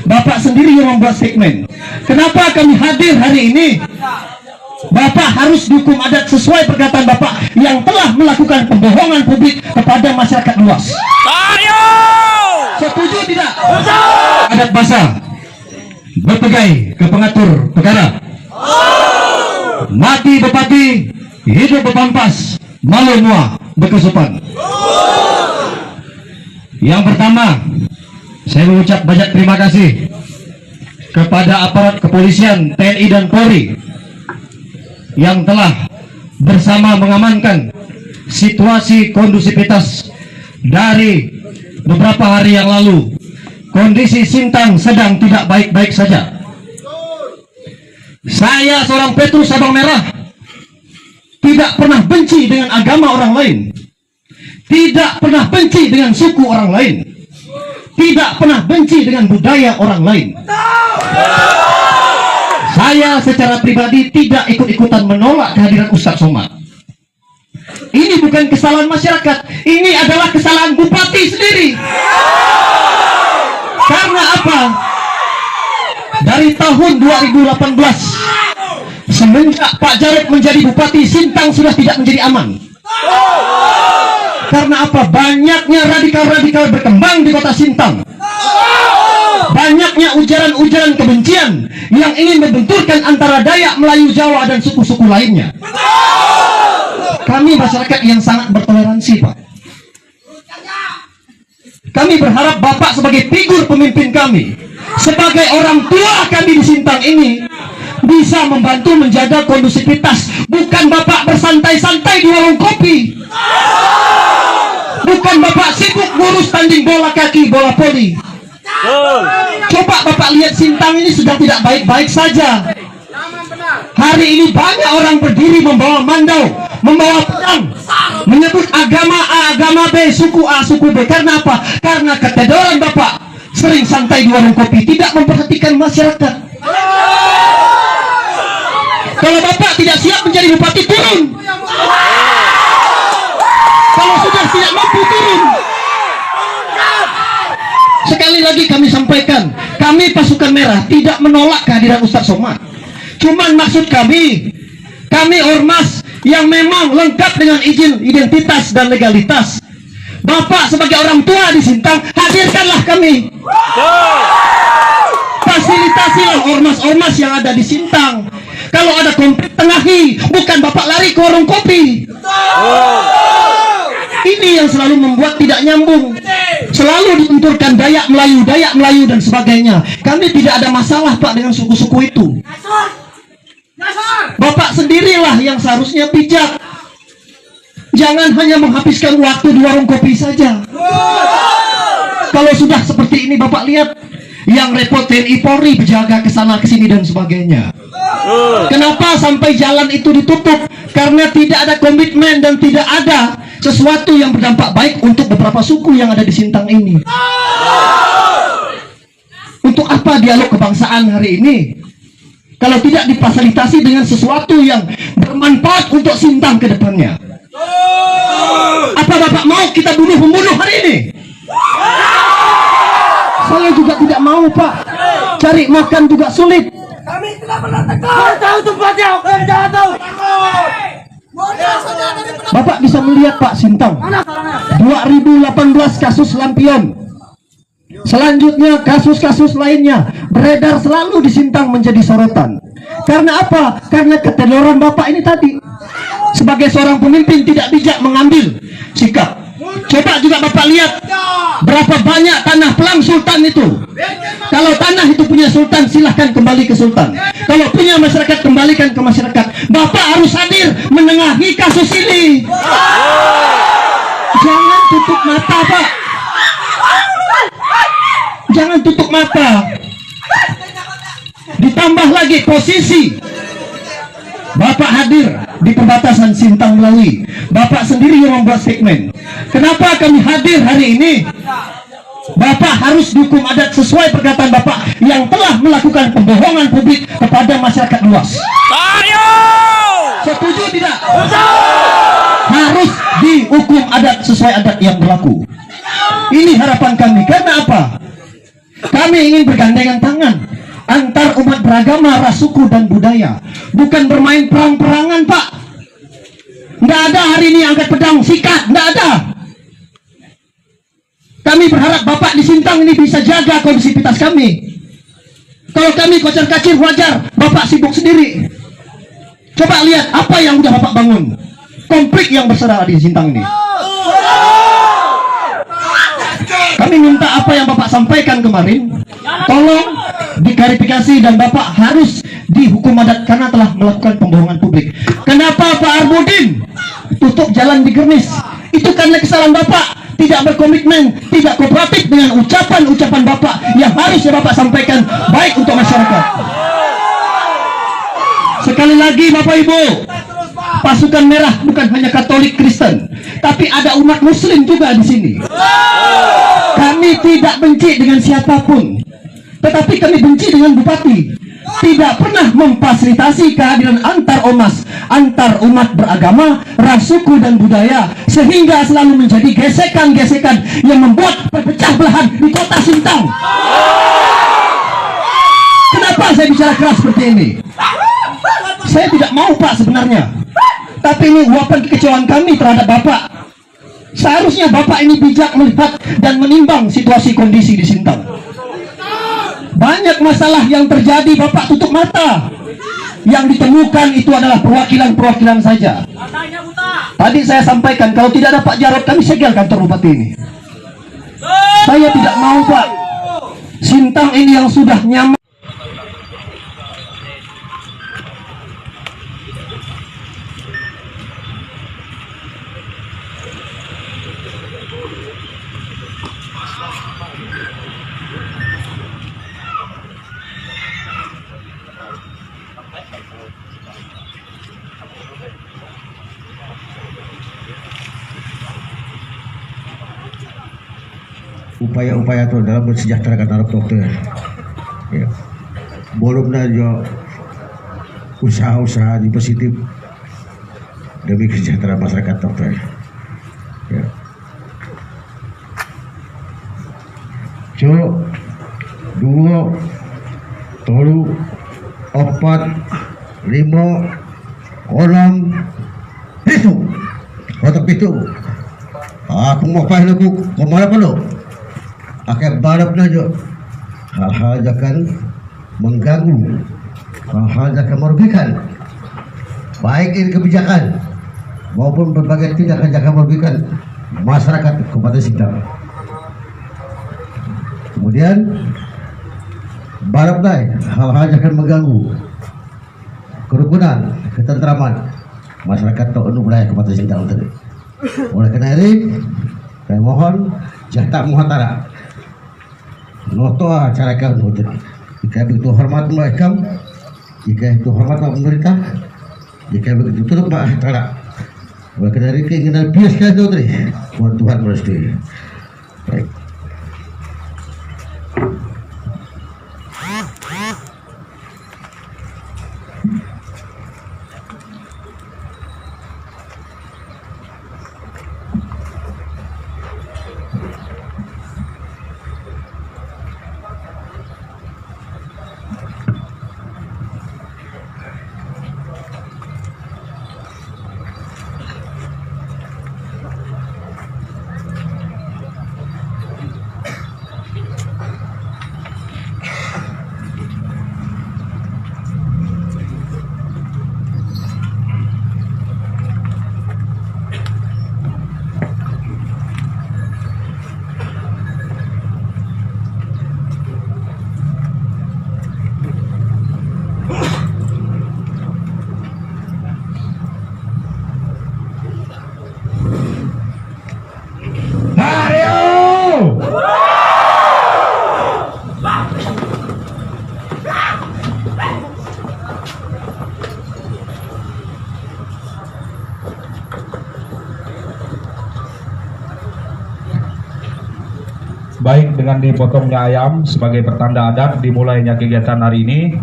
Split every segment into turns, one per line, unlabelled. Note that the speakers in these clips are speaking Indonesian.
Bapak sendiri yang membuat statement. Kenapa kami hadir hari ini? Bapak harus dihukum adat sesuai perkataan Bapak yang telah melakukan pembohongan publik kepada masyarakat luas.
Ayo!
Setuju tidak? Adat basah berpegai ke pengatur perkara. Mati bupati, hidup bepampas, malu mua berkesupan. Yang pertama, saya mengucap banyak terima kasih kepada aparat kepolisian, TNI dan Polri yang telah bersama mengamankan situasi kondusivitas dari beberapa hari yang lalu. Kondisi Sintang sedang tidak baik-baik saja. Saya seorang Petrus Sabang Merah tidak pernah benci dengan agama orang lain, tidak pernah benci dengan suku orang lain, tidak pernah benci dengan budaya orang lain. Saya secara pribadi tidak ikut-ikutan menolak kehadiran Ustadz Somad. Ini bukan kesalahan masyarakat, ini adalah kesalahan bupati sendiri. Karena apa? Dari tahun 2018 semenjak Pak Jarod menjadi bupati, Sintang sudah tidak menjadi aman. Karena apa? Banyaknya radikal-radikal berkembang di kota Sintang. Banyaknya ujaran-ujaran kebencian yang ingin membenturkan antara Dayak, Melayu, Jawa dan suku-suku lainnya. Kami masyarakat yang sangat bertoleransi, Pak. Kami berharap Bapak sebagai figur pemimpin kami, sebagai orang tua kami di Sintang ini, bisa membantu menjaga kondusivitas. Bukan Bapak bersantai-santai di warung kopi, bukan Bapak sibuk ngurus tanding bola kaki, bola voli. Coba Bapak lihat Sintang ini sudah tidak baik-baik saja. Hari ini banyak orang berdiri membawa mandau, membawa pedang, menyebut agama A, agama B, suku A, suku B. Karena apa? Karena ketedoran Bapak sering santai di warung kopi, tidak memperhatikan masyarakat. Kalau Bapak tidak siap menjadi bupati, turun. Kalau sudah tidak mampu, turun. Sekali lagi kami sampaikan, kami pasukan merah tidak menolak kehadiran Ustadz Somad. Cuman maksud kami ormas yang memang lengkap dengan izin identitas dan legalitas. Bapak sebagai orang tua di Sintang, hadirkanlah kami. Fasilitasilah ormas-ormas yang ada di Sintang. Kalau ada konflik, tengahi, bukan Bapak lari ke warung kopi. Ini yang selalu membuat tidak nyambung. Selalu dibenturkan Dayak Melayu dan sebagainya. Kami tidak ada masalah, Pak, dengan suku-suku itu. Bapak sendirilah yang seharusnya bijak. Jangan hanya menghabiskan waktu di warung kopi saja. Kalau sudah seperti ini, Bapak lihat yang repot TNI Polri berjaga ke sana ke sini dan sebagainya. Kenapa sampai jalan itu ditutup? Karena tidak ada komitmen dan tidak ada sesuatu yang berdampak baik untuk beberapa suku yang ada di Sintang ini. Untuk apa dialog kebangsaan hari ini kalau tidak difasilitasi dengan sesuatu yang bermanfaat untuk Sintang ke depannya? Apa Bapak mau kita bunuh-membunuh hari ini? Saya juga tidak mau, Pak. Cari makan juga sulit.
Kami tidak pernah tegur. Tahu tempatnya. Jangan tahu.
Bapak bisa melihat, Pak, Sintang 2018 kasus lampion. Selanjutnya kasus-kasus lainnya beredar selalu di Sintang menjadi sorotan. Karena apa? Karena ketedoran Bapak ini tadi. Sebagai seorang pemimpin tidak bijak mengambil sikap. Coba juga Bapak lihat berapa banyak tanah pelang Sultan itu. Kalau tanah itu punya Sultan, silahkan kembali ke Sultan. Kalau punya masyarakat, kembalikan ke masyarakat. Bapak harus hadir menengahi kasus ini. Jangan tutup mata, Pak. Jangan tutup mata. Ditambah lagi posisi Bapak hadir di perbatasan Sintang Melawi. Bapak sendiri yang membuat statement. Kenapa kami hadir hari ini? Bapak harus dihukum adat sesuai perkataan Bapak yang telah melakukan pembohongan publik kepada masyarakat luas.
Ayo!
Setuju tidak? Harus dihukum adat sesuai adat yang berlaku. Ini harapan kami. Karena apa? Kami ingin bergandengan tangan antar umat beragama, ras, suku, dan budaya. Bukan bermain perang-perangan, Pak. Nggak ada hari ini angkat pedang, sikat, nggak ada. Kami berharap Bapak di Sintang ini bisa jaga kondisivitas kami. Kalau kami kocar-kacir wajar, Bapak sibuk sendiri. Coba lihat apa yang udah Bapak bangun. Konflik yang bersaudara di Sintang ini. Kami minta apa yang Bapak sampaikan kemarin, tolong diklarifikasi dan Bapak harus dihukum adat karena telah melakukan pembohongan publik. Kenapa Pak Arbudin tutup jalan di Germis? Itu karena kesalahan Bapak, tidak berkomitmen, tidak kooperatif dengan ucapan-ucapan Bapak yang harusnya Bapak sampaikan baik untuk masyarakat. Sekali lagi Bapak Ibu, pasukan merah bukan hanya Katolik Kristen, tapi ada umat Muslim juga di sini. Kami tidak benci dengan siapapun, tetapi kami benci dengan bupati. Tidak pernah memfasilitasi kehadiran antar ormas, antar umat beragama, ras, suku, dan budaya, sehingga selalu menjadi gesekan-gesekan yang membuat perpecah belahan di kota Sintang. Kenapa saya bicara keras seperti ini? Saya tidak mau, Pak, sebenarnya, tapi ini uapan kekecewaan kami terhadap Bapak. Seharusnya Bapak ini bijak melihat dan menimbang situasi kondisi di Sintang. Banyak masalah yang terjadi, Bapak tutup mata. Yang ditemukan itu adalah perwakilan-perwakilan saja. Tadi saya sampaikan, kalau tidak ada Pak Jarod, kami segel kantor bupati ini. Saya tidak mau, Pak. Sintang ini yang sudah nyaman.
Upaya-upaya itu dalam mensejahterakan Arab dokter, ya. Belumnya juga usaha-usaha di positif demi kesejahteraan masyarakat dokter, ya. Cuk, 2, 3, 4, 5, 6, itu, otak itu. Aku mau pahin aku kemana perlu? Akan balap saja. Hal-hal akan mengganggu, hal-hal akan merugikan, baik ini kebijakan maupun berbagai tindakan yang akan merugikan masyarakat Kabupaten Sintang. Kemudian balap naik, hal-hal yang akan mengganggu kerukunan, ketentraman masyarakat untuk wilayah Kabupaten Sintang tadi. Oleh karena ini, saya mohon jatah muhatara. Noto acara kami jika begitu hormat mereka, jika itu hormat pemerintah, jika begitu turut masyarakat. Oleh karena ini keinginan bias kalian itu tadi, Tuhan merestui. Baik.
Baik, dengan dipotongnya ayam sebagai pertanda adat dimulainya kegiatan hari ini.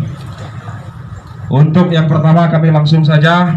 Untuk yang pertama kami langsung saja